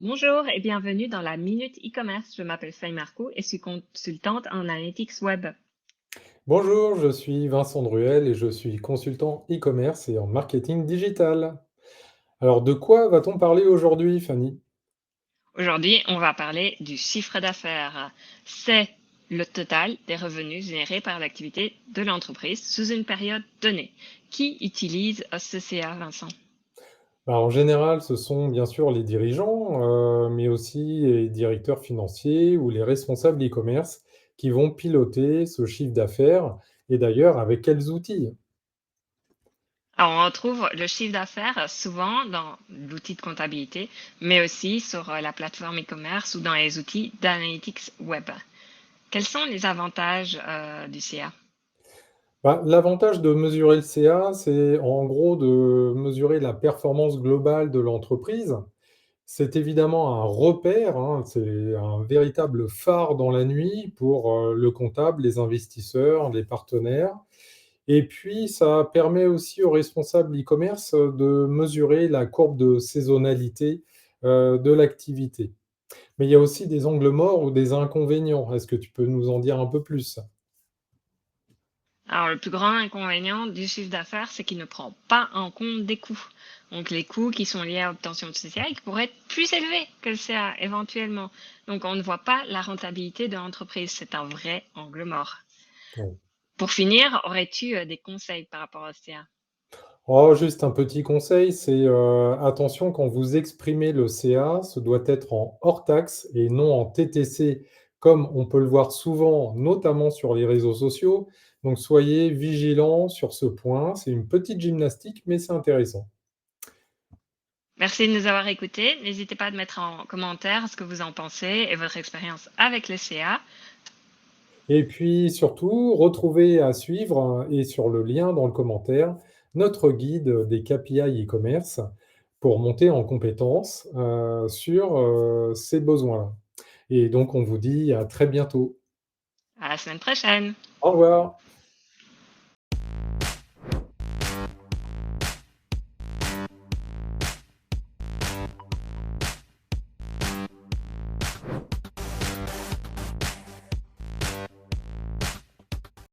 Bonjour et bienvenue dans la Minute e-commerce. Je m'appelle Faye Marco et suis consultante en analytics web. Bonjour, je suis Vincent Druel et je suis consultant e-commerce et en marketing digital. Alors, de quoi va-t-on parler aujourd'hui, Fanny? Aujourd'hui, on va parler du chiffre d'affaires. C'est le total des revenus générés par l'activité de l'entreprise sous une période donnée. Qui utilise ce CA, Vincent? Bah, en général, ce sont bien sûr les dirigeants, mais aussi les directeurs financiers ou les responsables e-commerce qui vont piloter ce chiffre d'affaires. Et d'ailleurs, avec quels outils? Alors, on retrouve le chiffre d'affaires souvent dans l'outil de comptabilité, mais aussi sur la plateforme e-commerce ou dans les outils d'analytics web. Quels sont les avantages du CA? Bah, l'avantage de mesurer le CA, c'est en gros de mesurer la performance globale de l'entreprise. C'est évidemment un repère, hein, c'est un véritable phare dans la nuit pour, le comptable, les investisseurs, les partenaires et puis ça permet aussi aux responsables e-commerce, de mesurer la courbe de saisonnalité, de l'activité. Mais il y a aussi des angles morts ou des inconvénients. Est-ce que tu peux nous en dire un peu plus? Alors, le plus grand inconvénient du chiffre d'affaires, c'est qu'il ne prend pas en compte des coûts. Donc, les coûts qui sont liés à l'obtention de ce CA, qui pourraient être plus élevés que le CA éventuellement. Donc, on ne voit pas la rentabilité de l'entreprise. C'est un vrai angle mort. Oui. Pour finir, aurais-tu des conseils par rapport au CA? Oh, juste un petit conseil, c'est, attention quand vous exprimez le CA, ce doit être en hors taxe et non en TTC, comme on peut le voir souvent, notamment sur les réseaux sociaux. Donc soyez vigilants sur ce point. C'est une petite gymnastique, mais c'est intéressant. Merci de nous avoir écoutés. N'hésitez pas à mettre en commentaire ce que vous en pensez et votre expérience avec le CA. Et puis surtout, retrouvez à suivre, et sur le lien dans le commentaire, notre guide des KPI e-commerce pour monter en compétences, sur, ces besoins-là. Et donc on vous dit à très bientôt. À la semaine prochaine! Au revoir.